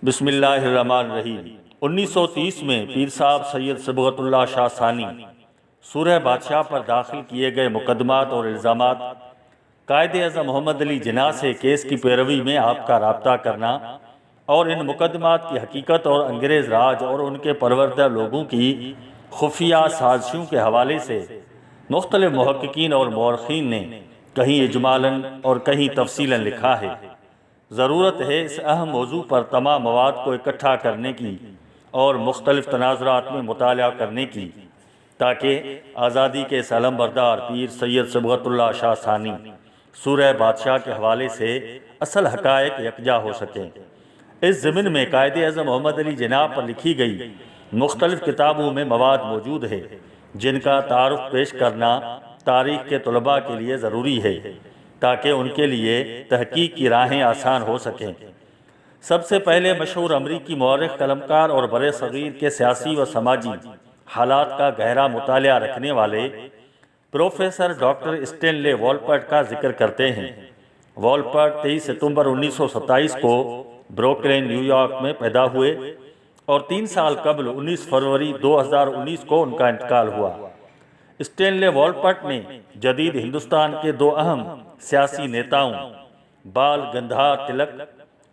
بسم اللہ الرحمن الرحیم۔ 1930 میں پیر صاحب سید صبغت اللہ شاہ ثانی سورہ بادشاہ پر داخل کیے گئے مقدمات اور الزامات، قائد اعظم محمد علی جناح سے کیس کی پیروی میں آپ کا رابطہ کرنا اور ان مقدمات کی حقیقت اور انگریز راج اور ان کے پروردہ لوگوں کی خفیہ سازشوں کے حوالے سے مختلف محققین اور مورخین نے کہیں اجمالاً اور کہیں تفصیلاً لکھا ہے۔ ضرورت ہے اس اہم موضوع پر تمام مواد کو اکٹھا کرنے کی اور مختلف تناظرات میں مطالعہ کرنے کی، تاکہ آزادی کے علم بردار پیر سید صبغت اللہ شاہ ثانی سورہ بادشاہ کے حوالے سے اصل حقائق یکجا ہو سکیں۔ اس ضمن میں قائد اعظم محمد علی جناح پر لکھی گئی مختلف کتابوں میں مواد موجود ہے جن کا تعارف پیش کرنا تاریخ کے طلباء کے لیے ضروری ہے تاکہ ان کے لیے تحقیق کی راہیں آسان ہو سکیں۔ سب سے پہلے مشہور امریکی مورخ، قلمکار اور برِ صغیر کے سیاسی و سماجی حالات کا گہرا مطالعہ رکھنے والے پروفیسر ڈاکٹر اسٹینلے والپٹ کا ذکر کرتے ہیں۔ والپٹ 23 ستمبر 1927 کو بروکلن، نیو یارک میں پیدا ہوئے اور 3 سال قبل 19 فروری 2019 کو ان کا انتقال ہوا۔ اسٹینلے والپٹ نے جدید ہندوستان کے 2 اہم سیاسی نیتاؤں بال گنگادھر تلک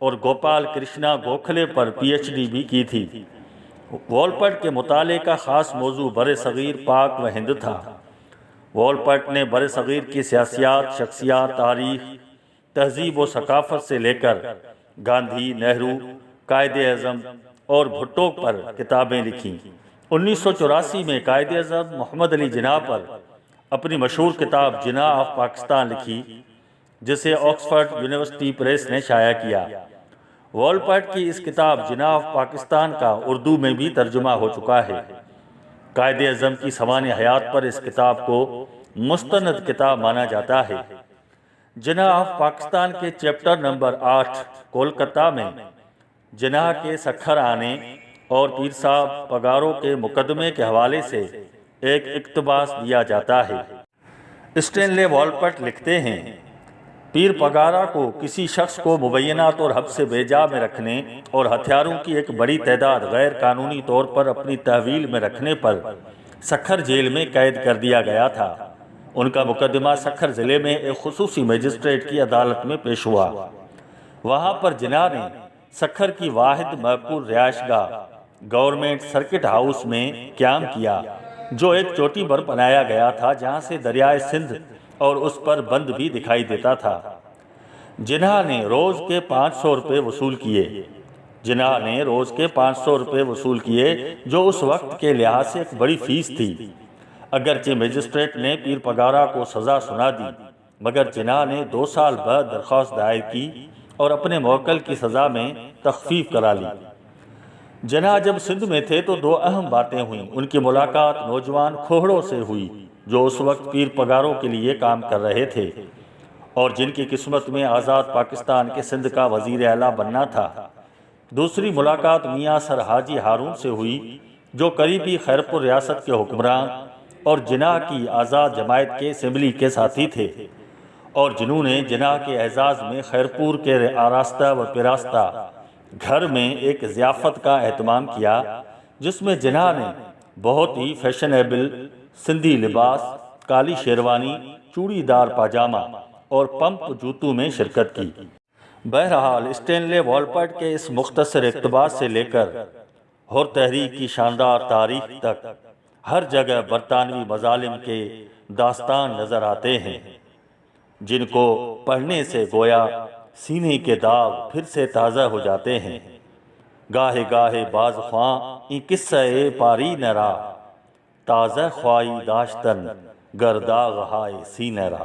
اور گوپال کرشنا گوکھلے پر پی ایچ ڈی بھی کی تھی۔ والپٹ کے مطالعے کا خاص موضوع برِ صغیر، پاک و ہند تھا۔ والپٹ نے برِ صغیر کی سیاسیات، شخصیات، تاریخ، تہذیب و ثقافت سے لے کر گاندھی، نہرو، قائد اعظم اور بھٹو پر کتابیں لکھیں۔ 1984 میں قائد اعظم محمد علی جناح پر اپنی مشہور کتاب جناح آف پاکستان لکھی، جسے آکسفورڈ یونیورسٹی پریس نے شائع کیا۔ والپٹ کی اس کتاب جناح آف پاکستان کا اردو میں بھی ترجمہ ہو چکا ہے۔ قائد اعظم کی سوانح حیات پر اس کتاب کو مستند کتاب مانا جاتا ہے۔ جناح آف پاکستان کے چیپٹر نمبر 8 کولکتہ میں جناح کے سکھر آنے اور پیر صاحب پگاروں کے مقدمے کے حوالے سے ایک اقتباس دیا جاتا ہے۔ اسٹینلے والپٹ لکھتے ہیں، پیر پگارا کو کسی شخص کو مبینات اور حبس بیجا میں رکھنے اور ہتھیاروں کی ایک بڑی تعداد غیر قانونی طور پر اپنی تحویل میں رکھنے پر سکھر جیل میں قید کر دیا گیا تھا۔ ان کا مقدمہ سکھر ضلع میں ایک خصوصی مجسٹریٹ کی عدالت میں پیش ہوا۔ وہاں پر جناح نے سکھر کی واحد معقول رہائش گاہ گورنمنٹ سرکٹ ہاؤس میں قیام کیا، جو ایک چوٹی پر بنایا گیا تھا جہاں سے دریائے سندھ اور اس پر بند بھی دکھائی دیتا تھا۔ جناح نے روز کے 500 روپے وصول کیے، جو اس وقت کے لحاظ سے ایک بڑی فیس تھی۔ اگرچہ مجسٹریٹ نے پیر پگارا کو سزا سنا دی، مگر جناح نے 2 سال بعد درخواست دائر کی اور اپنے موکل کی سزا میں تخفیف کرا لی۔ جناح جب سندھ میں تھے تو 2 اہم باتیں ہوئیں۔ ان کی ملاقات نوجوان کھوہڑوں سے ہوئی جو اس وقت پیر پگاروں کے لیے کام کر رہے تھے اور جن کی قسمت میں آزاد پاکستان کے سندھ کا وزیر اعلیٰ بننا تھا۔ دوسری ملاقات میاں سر حاجی ہارون سے ہوئی جو قریبی خیرپور ریاست کے حکمران اور جناح کی آزاد جماعت کے اسمبلی کے ساتھی تھے، اور جنہوں نے جناح کے اعزاز میں خیرپور کے آراستہ و پیراستہ گھر میں ایک ضیافت کا اہتمام کیا، جس میں جناح نے بہت ہی فیشنیبل سندھی لباس، کالی شیروانی، چوڑی دار پاجامہ اور پمپ جوتوں میں شرکت کی۔ بہرحال اسٹینلے والپٹ کے اس مختصر اقتباس سے لے کر ہر تحریک کی شاندار تاریخ تک ہر جگہ برطانوی مظالم کے داستان نظر آتے ہیں، جن کو پڑھنے سے گویا سینے کے داغ پھر سے تازہ ہو جاتے ہیں۔ گاہے گاہے باز خواں این قصہ پاری نرا، تازہ خواہی داشتن گر داغ ہائے سینہ را۔